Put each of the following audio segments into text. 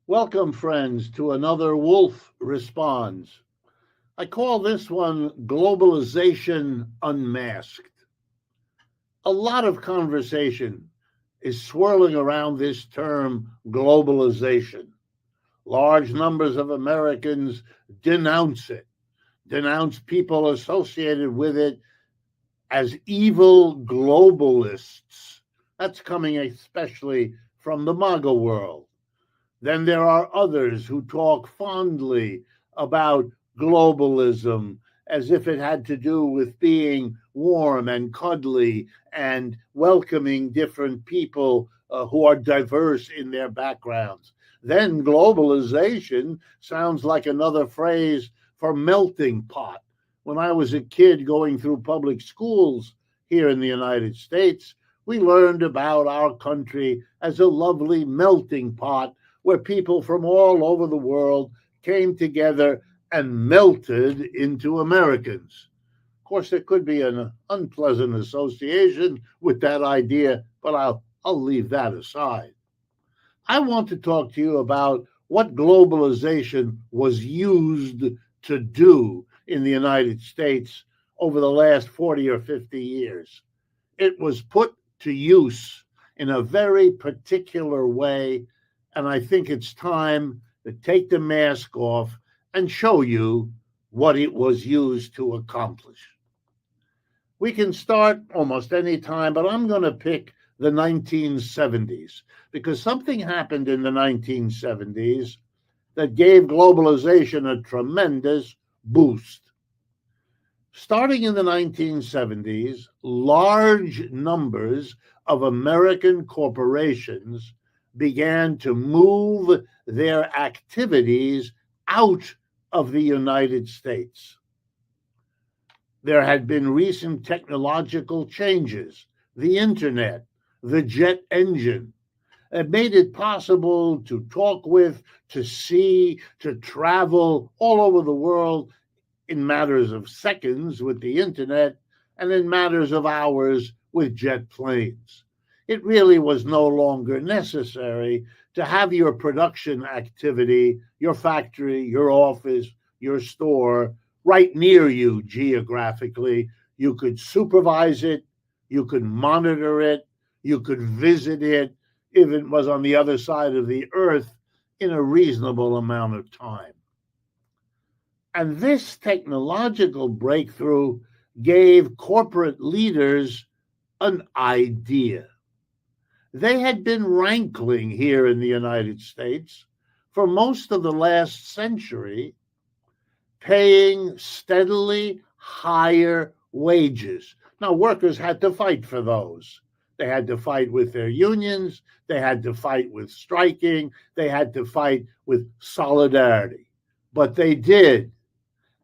Welcome, friends, to another Wolff Responds. I call this one Globalization Unmasked. A lot of conversation is swirling around this term globalization. Large numbers of Americans denounce it, denounce people associated with it as evil globalists. That's coming especially from the MAGA world. Then there are others who talk fondly about globalism as if it had to do with being warm and cuddly and welcoming different people who are diverse in their backgrounds. Then globalization sounds like another phrase for melting pot. When I was a kid going through public schools here in the United States, we learned about our country as a lovely melting pot where people from all over the world came together and melted into Americans. Of course, there could be an unpleasant association with that idea, but I'll leave that aside. I want to talk to you about what globalization was used to do in the United States over the last 40 or 50 years. It was put to use in a very particular way, and I think it's time to take the mask off and show you what it was used to accomplish. We can start almost any time, but I'm going to pick the 1970s because something happened in the 1970s that gave globalization a tremendous boost. Starting in the 1970s, large numbers of American corporations began to move their activities out of the United States. There had been recent technological changes, the internet, the jet engine. It made it possible to talk with, to see, to travel all over the world in matters of seconds with the internet and in matters of hours with jet planes. It really was no longer necessary to have your production activity, your factory, your office, your store right near you geographically. You could supervise it, you could monitor it, you could visit it, if it was on the other side of the earth, in a reasonable amount of time. And this technological breakthrough gave corporate leaders an idea. They had been rankling here in the United States for most of the last century, paying steadily higher wages. Now, workers had to fight for those. They had to fight with their unions. They had to fight with striking. They had to fight with solidarity. But they did,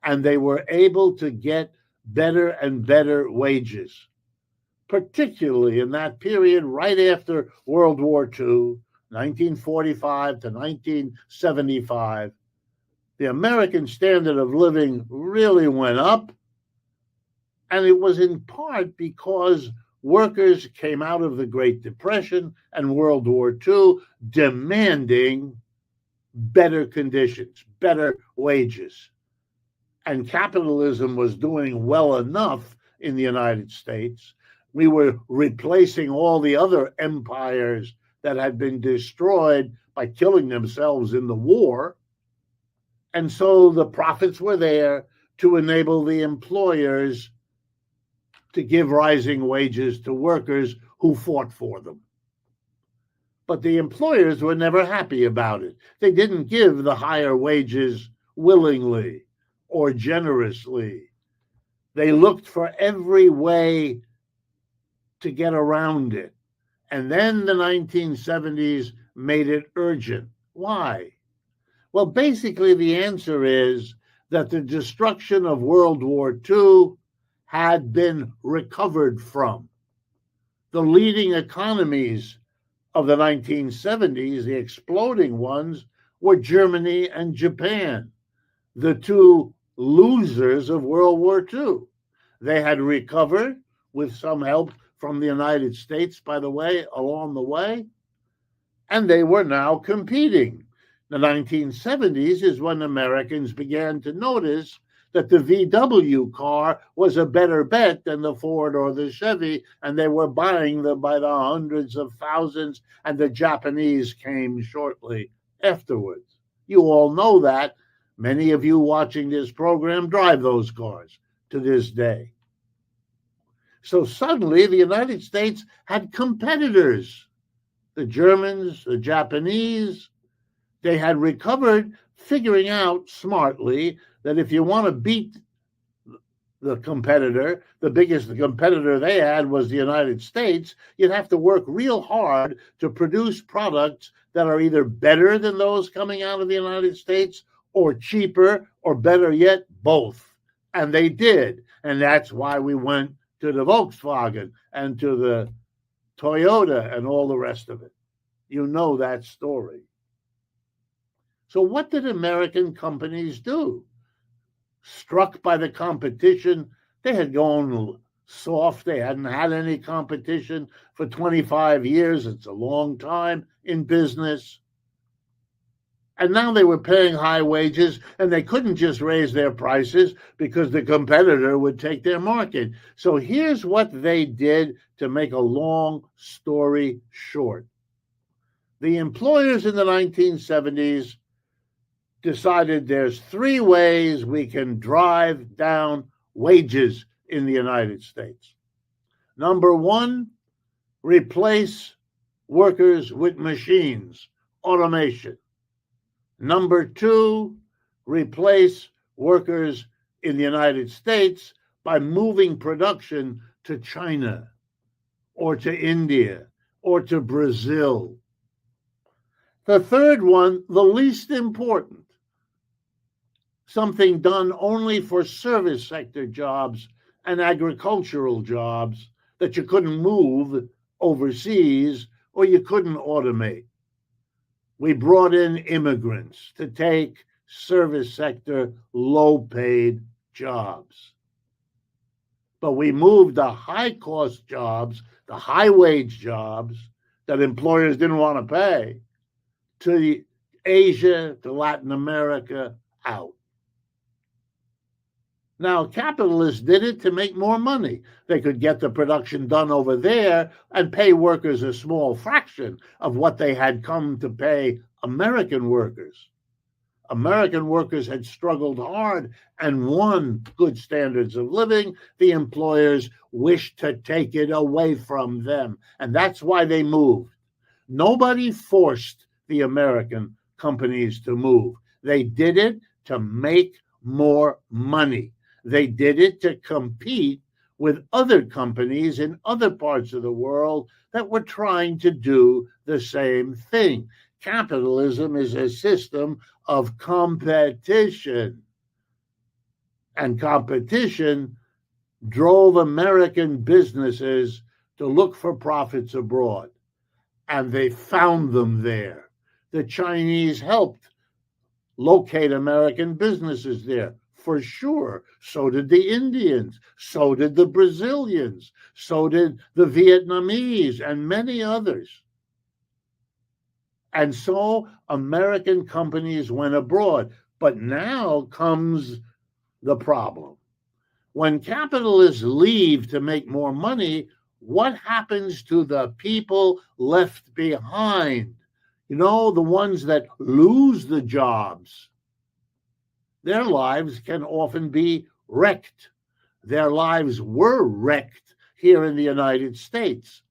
and they were able to get better and better wages, particularly in that period right after World War II, 1945 to 1975. The American standard of living really went up, and it was in part because workers came out of the Great Depression and World War II demanding better conditions, better wages. And capitalism was doing well enough in the United States. We were replacing all the other empires that had been destroyed by killing themselves in the war. And so the profits were there to enable the employers to give rising wages to workers who fought for them. But the employers were never happy about it. They didn't give the higher wages willingly or generously. They looked for every way to get around it. And then the 1970s made it urgent. Why? Well, basically, the answer is that the destruction of World War II had been recovered from. The leading economies of the 1970s, the exploding ones, were Germany and Japan, the two losers of World War II. They had recovered with some help from the United States, by the way, along the way, and they were now competing. The 1970s is when Americans began to notice that the VW car was a better bet than the Ford or the Chevy, and they were buying them by the hundreds of thousands, and the Japanese came shortly afterwards. You all know that. Many of you watching this program drive those cars to this day. So suddenly the United States had competitors. The Germans, the Japanese, they had recovered, figuring out smartly that if you want to beat the competitor, the biggest competitor they had was the United States, you'd have to work real hard to produce products that are either better than those coming out of the United States or cheaper, or better yet, both. And they did. And that's why we went to the Volkswagen and to the Toyota and all the rest of it. You know that story. So what did American companies do? Struck by the competition, they had gone soft. They hadn't had any competition for 25 years. It's a long time in business. And now they were paying high wages, and they couldn't just raise their prices because the competitor would take their market. So here's what they did to make a long story short. The employers in the 1970s decided there's three ways we can drive down wages in the United States. Number one, replace workers with machines, automation. Number two, replace workers in the United States by moving production to China or to India or to Brazil. The third one, the least important, something done only for service sector jobs and agricultural jobs that you couldn't move overseas or you couldn't automate. We brought in immigrants to take service sector low-paid jobs. But we moved the high-cost jobs, the high-wage jobs that employers didn't want to pay, to Asia, to Latin America, out. Now, capitalists did it to make more money. They could get the production done over there and pay workers a small fraction of what they had come to pay American workers. American workers had struggled hard and won good standards of living. The employers wished to take it away from them, and that's why they moved. Nobody forced the American companies to move. They did it to make more money. They did it to compete with other companies in other parts of the world that were trying to do the same thing. Capitalism is a system of competition. And competition drove American businesses to look for profits abroad. And they found them there. The Chinese helped locate American businesses there. For sure. So did the Indians. So did the Brazilians. So did the Vietnamese and many others. And so American companies went abroad. But now comes the problem. When capitalists leave to make more money, what happens to the people left behind? You know, the ones that lose the jobs. Their lives can often be wrecked. Their lives were wrecked here in the United States,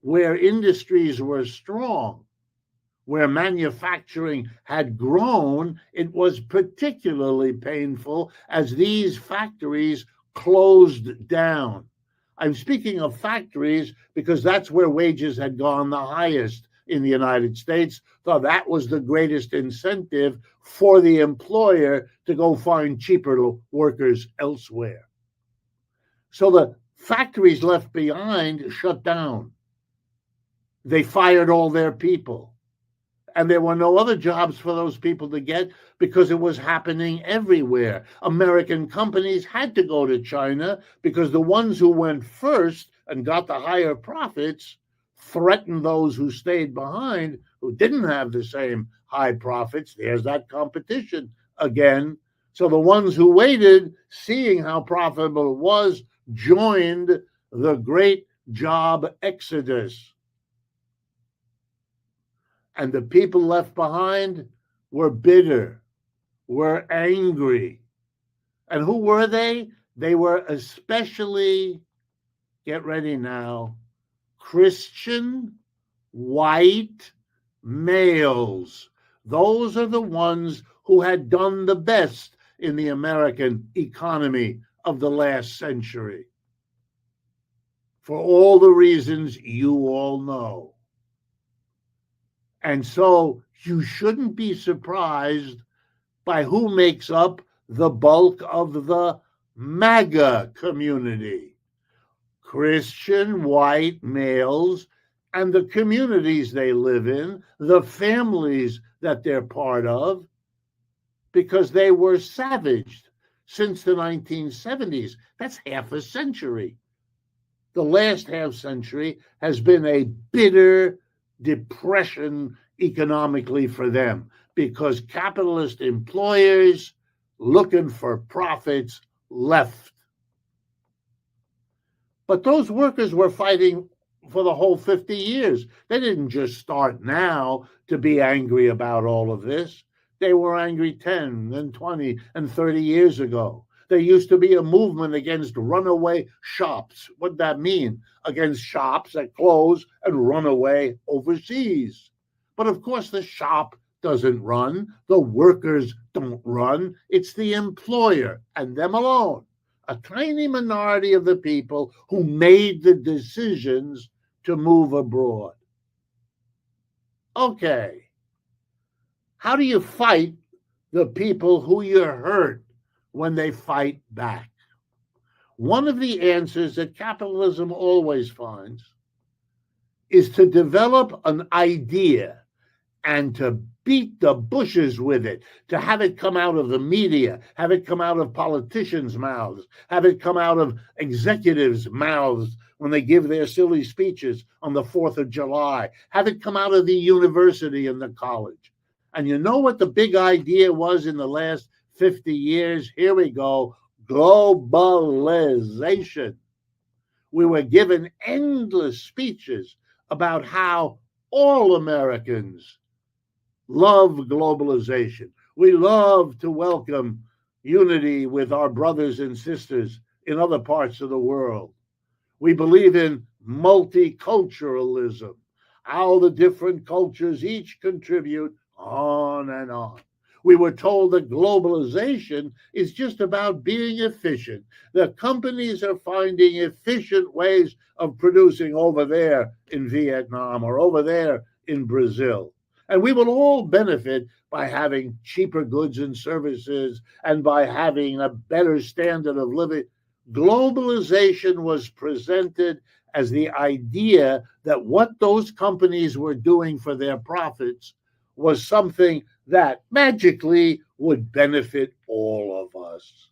where industries were strong, where manufacturing had grown. It was particularly painful as these factories closed down. I'm speaking of factories because that's where wages had gone the highest in the United States. So that was the greatest incentive for the employer to go find cheaper workers elsewhere. So the factories left behind shut down. They fired all their people. And there were no other jobs for those people to get because it was happening everywhere. American companies had to go to China because the ones who went first and got the higher profits threatened those who stayed behind who didn't have the same high profits. There's that competition again. So the ones who waited, seeing how profitable it was, joined the great job exodus. And the people left behind were bitter, were angry. And who were they? They were especially, get ready now, Christian, white males. Those are the ones who had done the best in the American economy of the last century, for all the reasons you all know. And so you shouldn't be surprised by who makes up the bulk of the MAGA community. Christian white males and the communities they live in, the families that they're part of, because they were savaged since the 1970s. That's half a century. The last half century has been a bitter depression economically for them, because capitalist employers looking for profits left. But those workers were fighting for the whole 50 years. They didn't just start now to be angry about all of this. They were angry 10 and 20 and 30 years ago. There used to be a movement against runaway shops. What'd that mean? Against shops that close and run away overseas. But of course, the shop doesn't run. The workers don't run. It's the employer and them alone. A tiny minority of the people who made the decisions to move abroad. Okay. How do you fight the people who you hurt when they fight back? One of the answers that capitalism always finds is to develop an idea and to beat the bushes with it, to have it come out of the media, have it come out of politicians' mouths, have it come out of executives' mouths when they give their silly speeches on the 4th of July, have it come out of the university and the college. And you know what the big idea was in the last 50 years? Here we go, globalization. We were given endless speeches about how all Americans love globalization. We love to welcome unity with our brothers and sisters in other parts of the world. We believe in multiculturalism, how the different cultures each contribute, on and on. We were told that globalization is just about being efficient. The companies are finding efficient ways of producing over there in Vietnam or over there in Brazil. And we will all benefit by having cheaper goods and services and by having a better standard of living. Globalization was presented as the idea that what those companies were doing for their profits was something that magically would benefit all of us.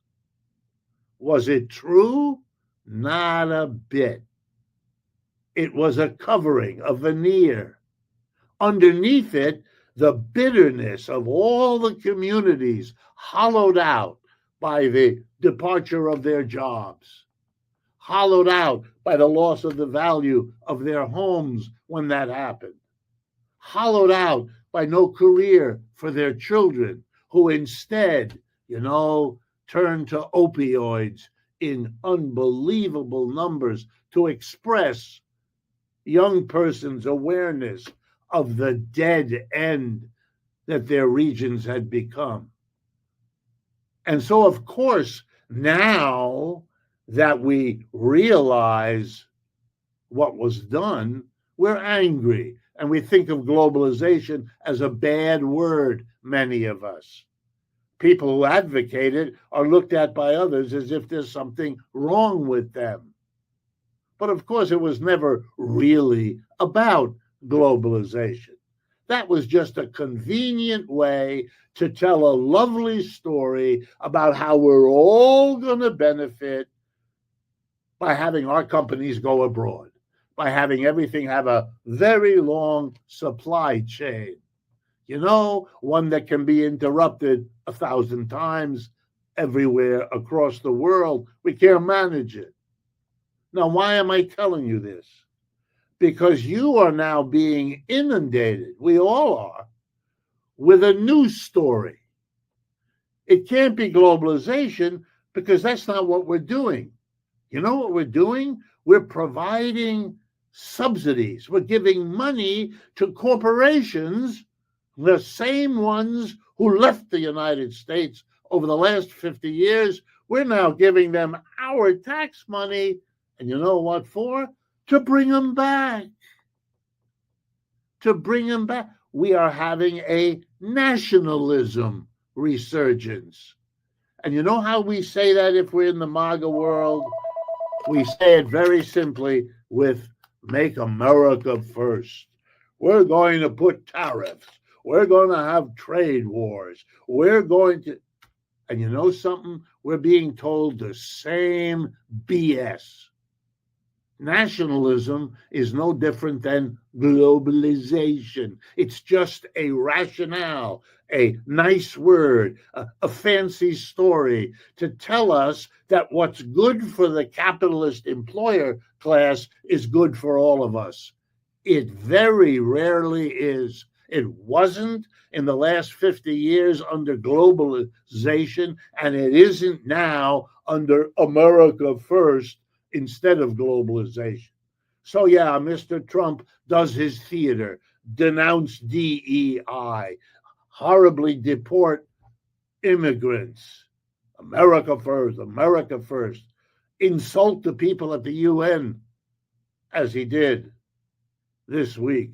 Was it true? Not a bit. It was a covering, a veneer. Underneath it, the bitterness of all the communities hollowed out by the departure of their jobs, hollowed out by the loss of the value of their homes when that happened, hollowed out by no career for their children, who instead, turned to opioids in unbelievable numbers to express young persons' awareness of the dead end that their regions had become. And so, of course, now that we realize what was done, we're angry. And we think of globalization as a bad word, many of us. People who advocate it are looked at by others as if there's something wrong with them. But of course, it was never really about globalization. That was just a convenient way to tell a lovely story about how we're all going to benefit by having our companies go abroad, by having everything have a very long supply chain. You know, one that can be interrupted 1,000 times everywhere across the world. We can't manage it. Now, why am I telling you this? Because you are now being inundated, we all are, with a news story. It can't be globalization because that's not what we're doing. You know what we're doing? We're providing subsidies. We're giving money to corporations, the same ones who left the United States over the last 50 years. We're now giving them our tax money. And you know what for? To bring them back. To bring them back. We are having a nationalism resurgence. And you know how we say that if we're in the MAGA world? We say it very simply with "Make America First." We're going to put tariffs. We're going to have trade wars. We're going to... And you know something? We're being told the same BS. Nationalism is no different than globalization. It's just a rationale, a nice word, a fancy story to tell us that what's good for the capitalist employer class is good for all of us. It very rarely is. It wasn't in the last 50 years under globalization, and it isn't now under America First instead of globalization. So yeah, Mr. Trump does his theater, denounce DEI, horribly deport immigrants, America first, insult the people at the UN, as he did this week.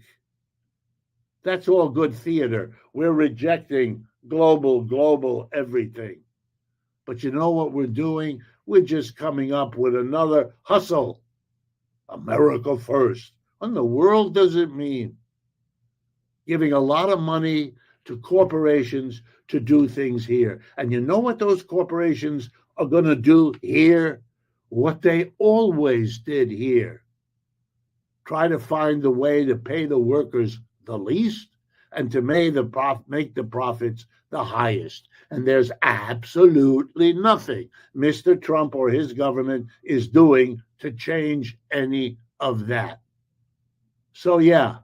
That's all good theater. We're rejecting global everything. But you know what we're doing? We're just coming up with another hustle. America first. What in the world does it mean? Giving a lot of money to corporations to do things here. And you know what those corporations are going to do here? What they always did here. Try to find a way to pay the workers the least and to make the profits the highest. And there's absolutely nothing Mr. Trump or his government is doing to change any of that. So yeah,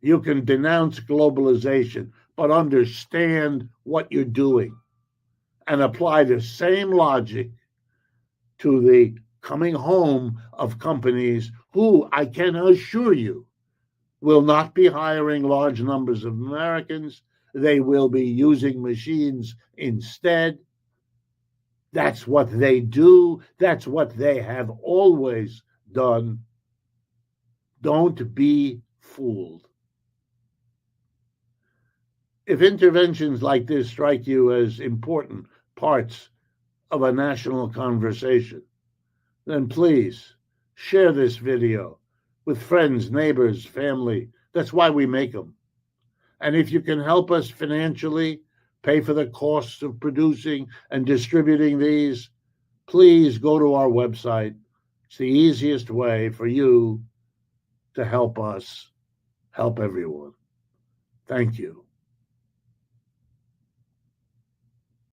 you can denounce globalization, but understand what you're doing and apply the same logic to the coming home of companies who, I can assure you, will not be hiring large numbers of Americans. They will be using machines instead. That's what they do. That's what they have always done. Don't be fooled. If interventions like this strike you as important parts of a national conversation, then please share this video with friends, neighbors, family. That's why we make them. And if you can help us financially, pay for the costs of producing and distributing these, please go to our website. It's the easiest way for you to help us help everyone. Thank you.